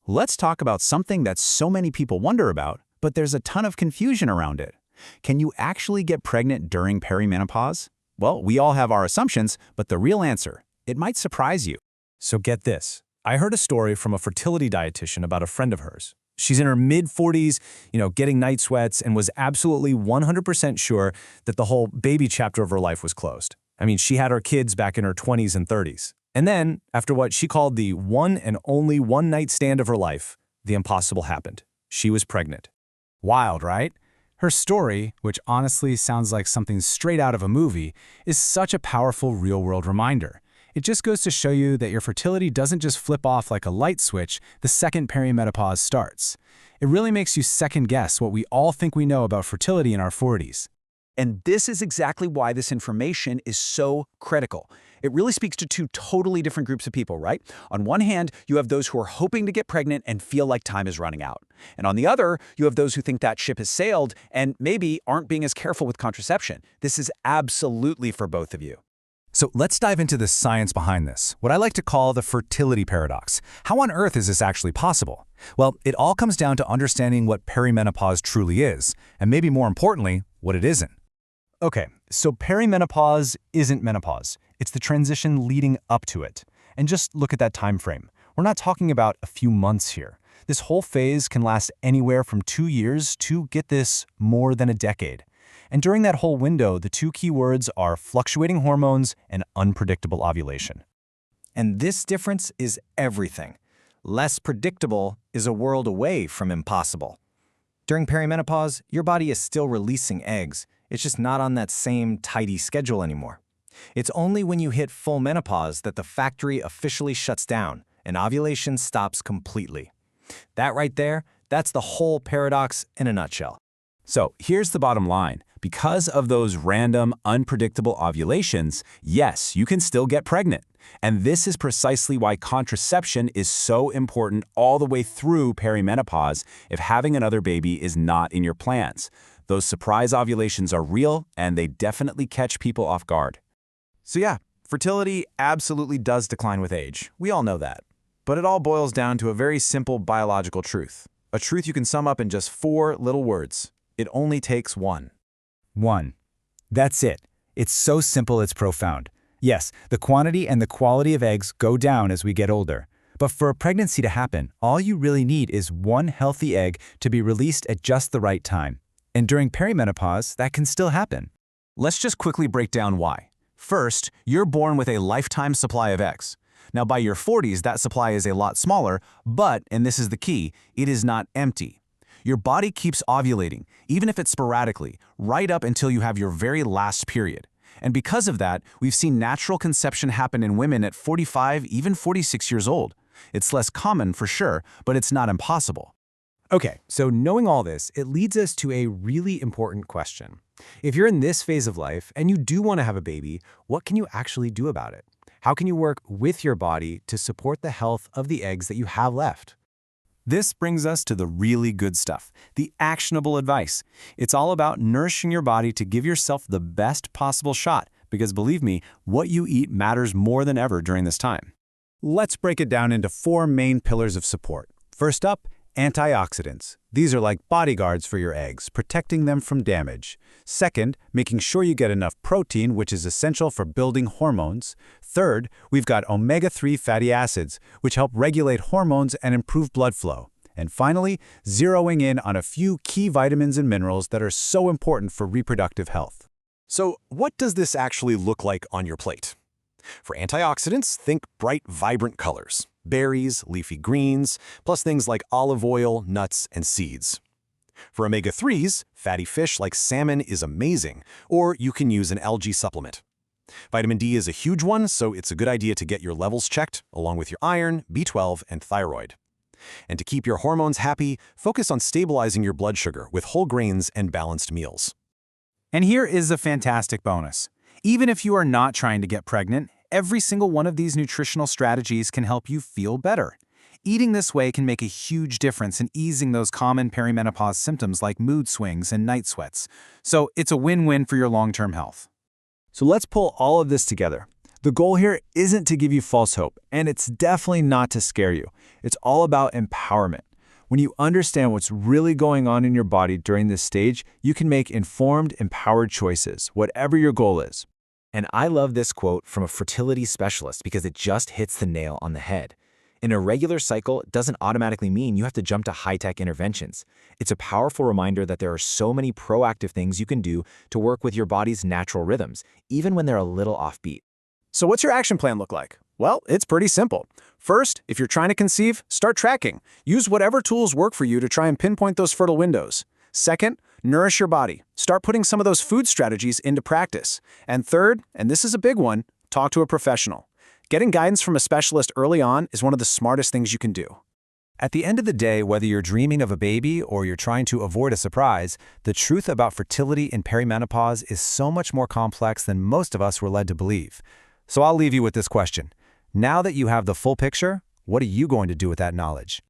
let's talk about something that so many people wonder about, but there's a ton of confusion around it. Can you actually get pregnant during perimenopause? Well, we all have our assumptions, but the real answer, it might surprise you. So get this. I heard a story from a fertility dietitian about a friend of hers. She's in her mid-40s, getting night sweats, and was absolutely 100% sure that the whole baby chapter of her life was closed. I mean, she had her kids back in her 20s and 30s. And then, after what she called the one and only one-night stand of her life, the impossible happened. She was pregnant. Wild, right? Her story, which honestly sounds like something straight out of a movie, is such a powerful real-world reminder. It just goes to show you that your fertility doesn't just flip off like a light switch the second perimenopause starts. It really makes you second-guess what we all think we know about fertility in our 40s. And this is exactly why this information is so critical. It really speaks to two totally different groups of people, right? On one hand, you have those who are hoping to get pregnant and feel like time is running out. And on the other, you have those who think that ship has sailed and maybe aren't being as careful with contraception. This is absolutely for both of you. So let's dive into the science behind this, what I like to call the fertility paradox. How on earth is this actually possible? Well, it all comes down to understanding what perimenopause truly is, and maybe more importantly, what it isn't. Okay, so perimenopause isn't menopause. It's the transition leading up to it. And just look at that time frame. We're not talking about a few months here. This whole phase can last anywhere from 2 years to, get this, more than a decade. And during that whole window, the two key words are fluctuating hormones and unpredictable ovulation. And this difference is everything. Less predictable is a world away from impossible. During perimenopause, your body is still releasing eggs. It's just not on that same tidy schedule anymore. It's only when you hit full menopause that the factory officially shuts down and ovulation stops completely. That right there, that's the whole paradox in a nutshell. So here's the bottom line. Because of those random, unpredictable ovulations, yes, you can still get pregnant. And this is precisely why contraception is so important all the way through perimenopause if having another baby is not in your plans. Those surprise ovulations are real, and they definitely catch people off guard. So yeah, fertility absolutely does decline with age. We all know that. But it all boils down to a very simple biological truth. A truth you can sum up in just 4 little words. It only takes one. 1. That's it. It's so simple it's profound. Yes, the quantity and the quality of eggs go down as we get older. But for a pregnancy to happen, all you really need is one healthy egg to be released at just the right time. And during perimenopause, that can still happen. Let's just quickly break down why. First, you're born with a lifetime supply of eggs. Now, by your 40s, that supply is a lot smaller, but, and this is the key, it is not empty. Your body keeps ovulating, even if it's sporadically, right up until you have your very last period. And because of that, we've seen natural conception happen in women at 45, even 46 years old. It's less common for sure, but it's not impossible. Okay, so knowing all this, it leads us to a really important question. If you're in this phase of life and you do want to have a baby, what can you actually do about it? How can you work with your body to support the health of the eggs that you have left? This brings us to the really good stuff, the actionable advice. It's all about nourishing your body to give yourself the best possible shot, because believe me, what you eat matters more than ever during this time. Let's break it down into 4 main pillars of support. First up, antioxidants. These are like bodyguards for your eggs, protecting them from damage. Second, making sure you get enough protein, which is essential for building hormones. Third, we've got omega-3 fatty acids, which help regulate hormones and improve blood flow. And finally, zeroing in on a few key vitamins and minerals that are so important for reproductive health. So, what does this actually look like on your plate? For antioxidants, think bright, vibrant colors. Berries, leafy greens, plus things like olive oil, nuts, and seeds. For omega-3s, fatty fish like salmon is amazing, or you can use an algae supplement. Vitamin D is a huge one, so it's a good idea to get your levels checked, along with your iron, B12, and thyroid. And to keep your hormones happy, focus on stabilizing your blood sugar with whole grains and balanced meals. And here is a fantastic bonus. Even if you are not trying to get pregnant, every single one of these nutritional strategies can help you feel better. Eating this way can make a huge difference in easing those common perimenopause symptoms like mood swings and night sweats. So it's a win-win for your long-term health. So let's pull all of this together. The goal here isn't to give you false hope, and it's definitely not to scare you. It's all about empowerment. When you understand what's really going on in your body during this stage, you can make informed, empowered choices, whatever your goal is. And I love this quote from a fertility specialist because it just hits the nail on the head. An irregular cycle doesn't automatically mean you have to jump to high-tech interventions. It's a powerful reminder that there are so many proactive things you can do to work with your body's natural rhythms, even when they're a little offbeat. So what's your action plan look like? Well, it's pretty simple. First, if you're trying to conceive, start tracking. Use whatever tools work for you to try and pinpoint those fertile windows. Second, nourish your body. Start putting some of those food strategies into practice. And third, and this is a big one, talk to a professional. Getting guidance from a specialist early on is one of the smartest things you can do. At the end of the day, whether you're dreaming of a baby or you're trying to avoid a surprise, the truth about fertility in perimenopause is so much more complex than most of us were led to believe. So I'll leave you with this question. Now that you have the full picture, what are you going to do with that knowledge?